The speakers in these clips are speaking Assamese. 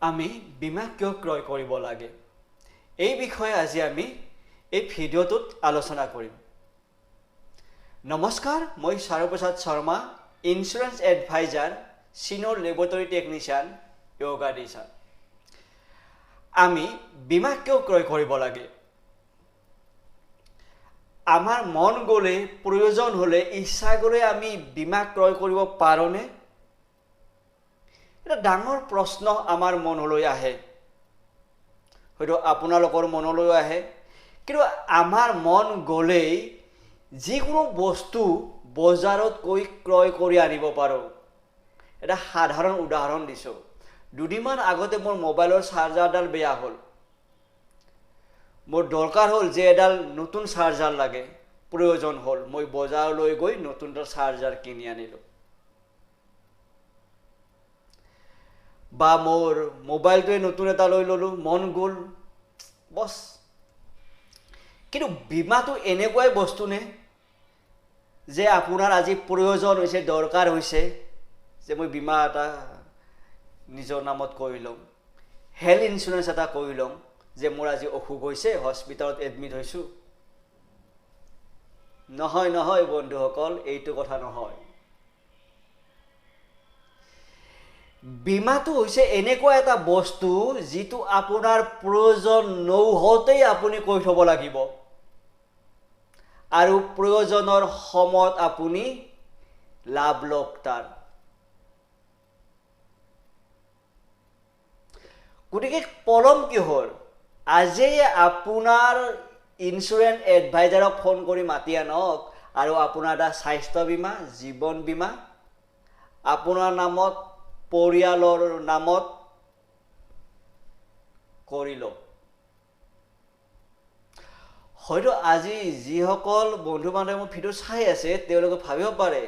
আমি বীমা কিয় ক্ৰয় কৰিব লাগে এই বিষয়ে আজি আমি এই ভিডিঅ'টোত আলোচনা কৰিম। নমস্কাৰ, মই Charu Prasad Sharma, insurance advisor, senior laboratory technician, yoga teacher. আমি বীমা কিয় ক্ৰয় কৰিব লাগে? আমাৰ মন গ'লে, প্ৰয়োজন হ'লে, ইচ্ছা গ'লে আমি বীমা ক্ৰয় কৰিব পাৰোঁনে? এটা ডাঙৰ প্ৰশ্ন আমাৰ মনলৈ আহে, হয়তো আপোনালোকৰ মনলৈ আহে। কিন্তু আমাৰ মন গ'লেই যিকোনো বস্তু বজাৰত গৈ ক্ৰয় কৰি আনিব পাৰোঁ। এটা সাধাৰণ উদাহৰণ দিছোঁ। দুদিনমান আগতে মোৰ মোবাইলৰ চাৰ্জাৰডাল বেয়া হ'ল। মোৰ দৰকাৰ হ'ল যে এডাল নতুন চাৰ্জাৰ লাগে, প্ৰয়োজন হ'ল। মই বজাৰলৈ গৈ নতুন এটা চাৰ্জাৰ কিনি আনিলোঁ। বা মোৰ মোবাইলটোৱে নতুন এটা লৈ ল'লোঁ, মন গ'ল, বছ। কিন্তু বীমাটো এনেকুৱাই বস্তু নে যে আপোনাৰ আজি প্ৰয়োজন হৈছে, দৰকাৰ হৈছে যে মই বীমা এটা নিজৰ নামত কৰি ল'ম, হেল্থ ইঞ্চুৰেঞ্চ এটা কৰি ল'ম, যে মোৰ আজি অসুখ হৈছে, হস্পিটেলত এডমিট হৈছোঁ। নহয় নহয় বন্ধুসকল, এইটো কথা নহয়। বীমাটো হৈছে এনেকুৱা এটা বস্তু যিটো আপোনাৰ প্ৰয়োজন নহওঁতেই আপুনি কৰি থ'ব লাগিব, আৰু প্ৰয়োজনৰ সময়ত আপুনি লাভ লওক তাৰ। গতিকে পলম কিহৰ? আজিয়ে আপোনাৰ ইঞ্চুৰেঞ্চ এডভাইজাৰক ফোন কৰি মাতি আনক আৰু আপোনাৰ এটা স্বাস্থ্য বীমা, জীৱন বীমা আপোনাৰ নামত, পৰিয়ালৰ নামত কৰি লওক। হয়তো আজি যিসকল বন্ধু বান্ধৱে মোৰ ভিডিঅ' চাই আছে তেওঁলোকে ভাবিব পাৰে,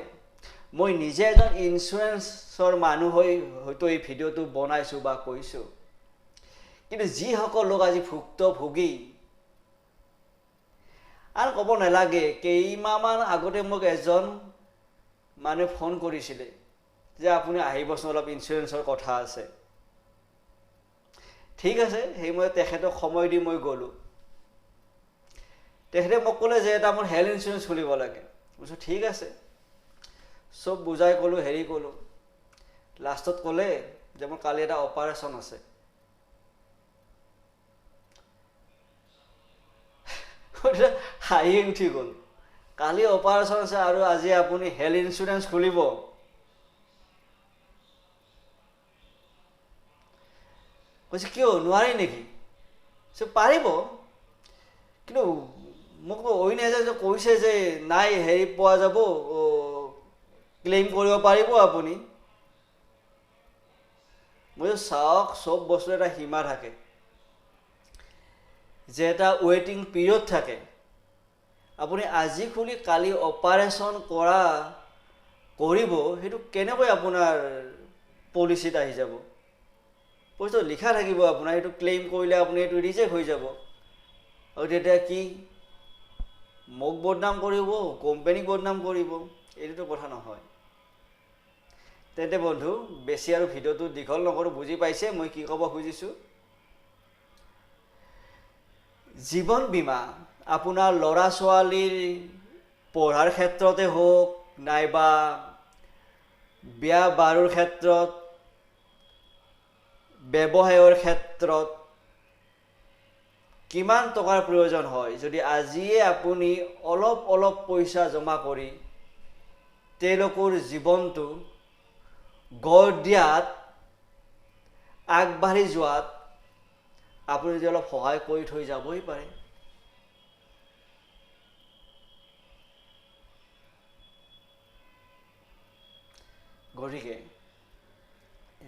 মই নিজে এজন ইঞ্চুৰেঞ্চৰ মানুহ হৈ হয়তো এই ভিডিঅ'টো বনাইছোঁ বা কৈছোঁ। কিন্তু যিসকল লোক আজি ভুক্তভোগী, আৰু ক'ব নালাগে, কেইমাহমান আগতে মোক এজন মানুহে ফোন কৰিছিলে যে আপুনি আহিবচোন, অলপ ইঞ্চুৰেঞ্চৰ কথা আছে। ঠিক আছে, সেইমতে তেখেতক সময় দি মই গ'লোঁ। তেখেতে মোক ক'লে যে এটা মোৰ হেল্থ ইঞ্চুৰেঞ্চ খুলিব লাগে। কৈছোঁ ঠিক আছে, চব বুজাই ক'লোঁ, হেৰি ক'লোঁ। লাষ্টত ক'লে যে মোৰ কালি এটা অপাৰেশ্যন আছে। হাঁহি উঠি গ'ল। কালি অপাৰেশ্যন আছে আৰু আজি আপুনি হেল্থ ইঞ্চুৰেঞ্চ খুলিব? কৈছে কিয়, নোৱাৰি নেকি? পাৰিব, কিন্তু মোক অইন এজনে কৈছে যে নাই, হেৰি পোৱা যাব, ক্লেইম কৰিব পাৰিব আপুনি। মই চাওক, চব বস্তু এটা সীমা থাকে, যে এটা ৱেইটিং পিৰিয়ড থাকে। আপুনি আজি খুলি কালি অপাৰেশ্যন কৰিব, সেইটো কেনেকৈ আপোনাৰ পলিচিত আহি যাব? পইচাটো লিখা থাকিব আপোনাৰ, সেইটো ক্লেইম কৰিলে আপুনি এইটো ৰিজেক্ট হৈ যাব। আৰু তেতিয়া কি, মোক বদনাম কৰিব, কোম্পানীক বদনাম কৰিব? এইটোতো কথা নহয়। তেন্তে বন্ধু, বেছি আৰু ভিডিঅ'টো দীঘল নকৰোঁ, বুজি পাইছে মই কি ক'ব খুজিছোঁ? জীৱন বীমা আপোনাৰ ল'ৰা ছোৱালীৰ পঢ়াৰ ক্ষেত্ৰতে হওক, নাইবা বিয়া বাৰুৰ ক্ষেত্ৰত, ব্যৱসায়ৰ ক্ষেত্ৰত কিমান টকাৰ প্ৰয়োজন হয়, যদি আজিয়ে আপুনি অলপ অলপ পইচা জমা কৰি তেওঁলোকৰ জীৱনটো গঢ় দিয়াত, আগবাঢ়ি যোৱাত আপুনি যদি অলপ সহায় কৰি থৈ যাবই পাৰে। গতিকে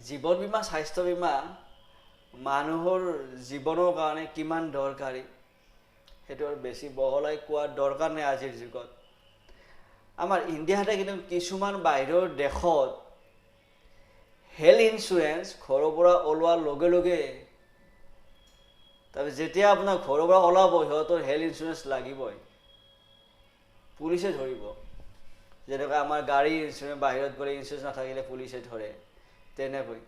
জীৱন বীমা, স্বাস্থ্য বীমা মানুহৰ জীৱনৰ কাৰণে কিমান দৰকাৰী, সেইটো আৰু বেছি বহলাই কোৱাৰ দৰকাৰ নাই আজিৰ যুগত। আমাৰ ইণ্ডিয়াতে কিন্তু কিছুমান বাহিৰৰ দেশত হেল্থ ইঞ্চুৰেঞ্চ ঘৰৰ পৰা ওলোৱাৰ লগে লগে, তাৰপিছত যেতিয়া আপোনাৰ ঘৰৰ পৰা ওলাব, সিহঁতৰ হেল্থ ইঞ্চুৰেঞ্চ লাগিবই, পুলিচে ধৰিব। যেনেকৈ আমাৰ গাড়ী ইঞ্চুৰেঞ্চ, বাহিৰত গ'লে ইঞ্চুৰেঞ্চ নাথাকিলে পুলিচে ধৰে, তেনেকৈ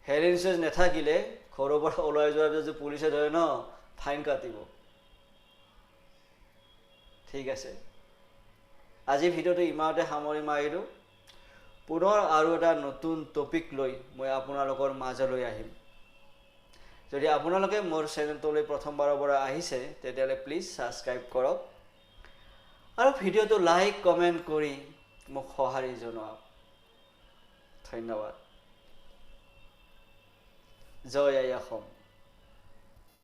হেল্থ ইঞ্চুৰেঞ্চ নাথাকিলে ঘৰৰ পৰা ওলাই যোৱাৰ পিছত যদি পুলিচে ধৰে ন ফাইন কাটিব। ঠিক আছে, আজি ভিডিঅ'টো ইমানতে সামৰি মাৰিলোঁ। পুনৰ আৰু এটা নতুন টপিক লৈ মই আপোনালোকৰ মাজলৈ আহিম। যদি আপোনালোকে মোৰ চেনেলটোলৈ প্ৰথমবাৰৰ পৰা আহিছে তেতিয়াহ'লে প্লিজ ছাবস্ক্ৰাইব কৰক আৰু ভিডিঅ'টো লাইক কমেণ্ট কৰি মোক সঁহাৰি জনাওক। ধন্যবাদ। জয় আই অসম।